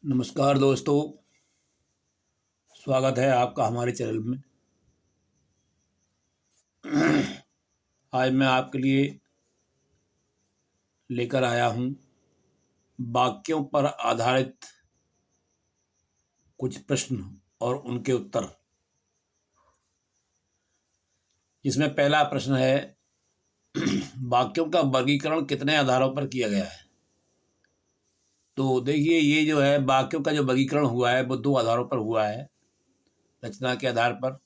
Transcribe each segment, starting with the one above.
नमस्कार दोस्तों, स्वागत है आपका हमारे चैनल में। आज मैं आपके लिए लेकर आया हूँ वाक्यों पर आधारित कुछ प्रश्न और उनके उत्तर। जिसमें पहला प्रश्न है, वाक्यों का वर्गीकरण कितने आधारों पर किया गया है। तो देखिए, ये जो है वाक्यों का जो वर्गीकरण हुआ है वो दो आधारों पर हुआ है, रचना के आधार पर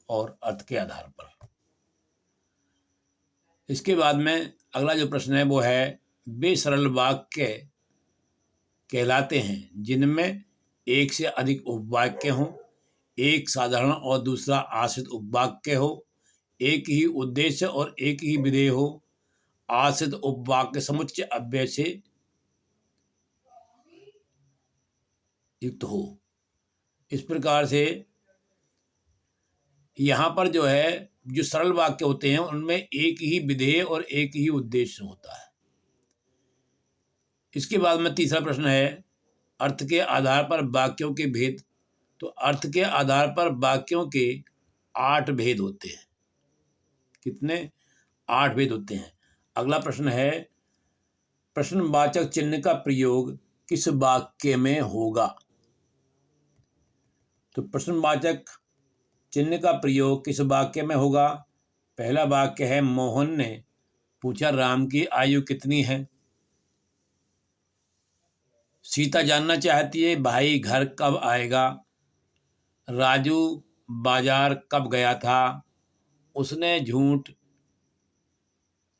और अर्थ के आधार पर। इसके बाद में अगला जो प्रश्न है वो है, वे सरल वाक्य कहलाते हैं जिनमें एक से अधिक उपवाक्य हों, एक साधारण और दूसरा आश्रित उपवाक्य हो, एक ही उद्देश्य और एक ही विधेय हो, आश्रित उपवाक्य समुच्चय अव्यय से युक्त हो। इस प्रकार से यहाँ पर जो है, जो सरल वाक्य होते हैं उनमें एक ही विधेय और एक ही उद्देश्य होता है। इसके बाद में तीसरा प्रश्न है, अर्थ के आधार पर वाक्यों के भेद। तो अर्थ के आधार पर वाक्यों के 8 भेद होते हैं। कितने? 8 भेद होते हैं। अगला प्रश्न है, प्रश्नवाचक चिन्ह का प्रयोग किस वाक्य में होगा। तो प्रश्नवाचक चिन्ह का प्रयोग किस वाक्य में होगा। पहला वाक्य है, मोहन ने पूछा राम की आयु कितनी है। सीता जानना चाहती है भाई घर कब आएगा। राजू बाजार कब गया था। उसने झूठ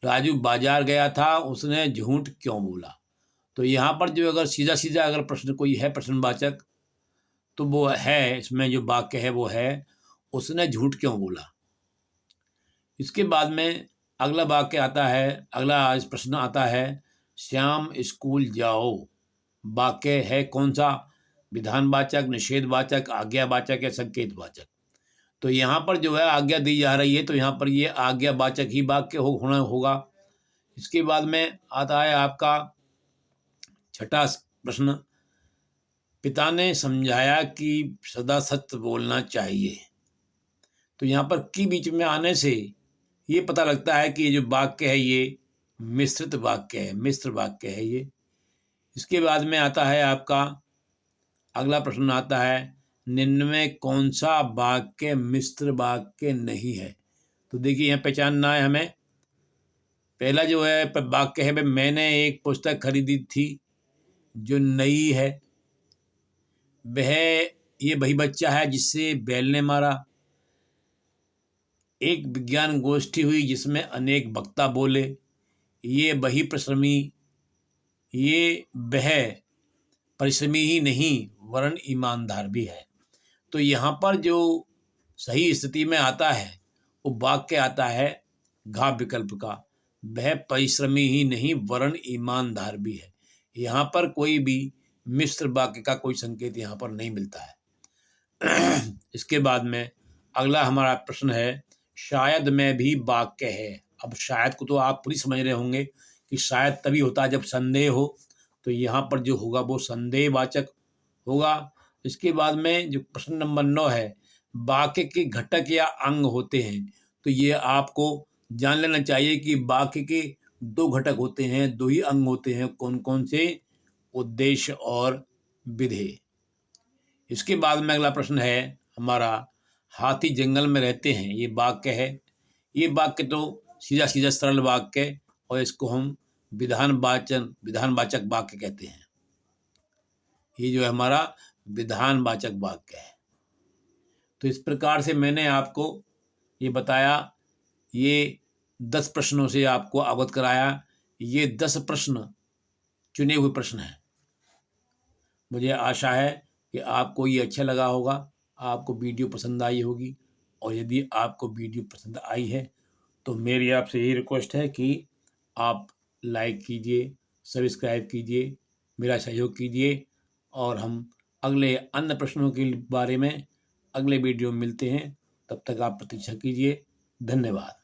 राजू बाजार गया था, उसने झूठ क्यों बोला। तो यहाँ पर जो अगर सीधा सीधा अगर प्रश्न कोई है प्रश्नवाचक, तो वो है, इसमें जो वाक्य है वो है, उसने झूठ क्यों बोला। इसके बाद में अगला वाक्य आता है, अगला प्रश्न आता है, श्याम स्कूल जाओ। वाक्य है कौन सा? विधानवाचक, निषेधवाचक, आज्ञावाचक या संकेतवाचक। तो यहाँ पर जो है आज्ञा दी जा रही है, तो यहाँ पर ये आज्ञावाचक ही वाक्य होना होगा। इसके बाद में आता है आपका छठा प्रश्न, पिता ने समझाया कि सदा सत्य बोलना चाहिए। तो यहाँ पर की बीच में आने से ये पता लगता है कि ये जो वाक्य है ये मिश्रित वाक्य है, मिश्र वाक्य है ये। इसके बाद में आता है आपका अगला प्रश्न आता है, निम्न में कौन सा वाक्य मिश्र वाक्य नहीं है। तो देखिए यहाँ पहचानना है हमें। पहला जो है वाक्य है, मैंने एक पुस्तक खरीदी थी जो नई है। वह ये वही बच्चा है जिससे बैल ने मारा। एक विज्ञान गोष्ठी हुई जिसमें अनेक वक्ता बोले। ये वही परिश्रमी ये वह परिश्रमी ही नहीं वरन ईमानदार भी है। तो यहाँ पर जो सही स्थिति में आता है वो वाक्य आता है घा विकल्प का, वह परिश्रमी ही नहीं वरन ईमानदार भी है। यहाँ पर कोई भी मिश्र वाक्य का कोई संकेत यहाँ पर नहीं मिलता है। इसके बाद में अगला हमारा प्रश्न है, शायद में भी वाक्य है। अब शायद को तो आप पूरी समझ रहे होंगे कि शायद तभी होता है जब संदेह हो। तो यहाँ पर जो होगा वो संदेहवाचक होगा। इसके बाद में जो प्रश्न नंबर 9 है, वाक्य के घटक या अंग होते हैं। तो ये आपको जान लेना चाहिए कि वाक्य के 2 घटक होते हैं, 2 ही अंग होते हैं। कौन कौन से? उद्देश्य और विधेय। इसके बाद में अगला प्रश्न है हमारा, हाथी जंगल में रहते हैं। ये वाक्य है। ये वाक्य तो सीधा सीधा सरल वाक्य और इसको हम विधानवाचक वाक्य कहते हैं। ये जो है हमारा विधानवाचक वाक्य है। तो इस प्रकार से मैंने आपको ये बताया, ये 10 प्रश्नों से आपको अवगत कराया। ये 10 प्रश्न चुने हुए प्रश्न हैं। मुझे आशा है कि आपको ये अच्छा लगा होगा, आपको वीडियो पसंद आई होगी। और यदि आपको वीडियो पसंद आई है तो मेरी आपसे यही रिक्वेस्ट है कि आप लाइक कीजिए, सब्सक्राइब कीजिए, मेरा सहयोग कीजिए। और हम अगले अन्य प्रश्नों के बारे में अगले वीडियो में मिलते हैं। तब तक आप प्रतीक्षा कीजिए। धन्यवाद।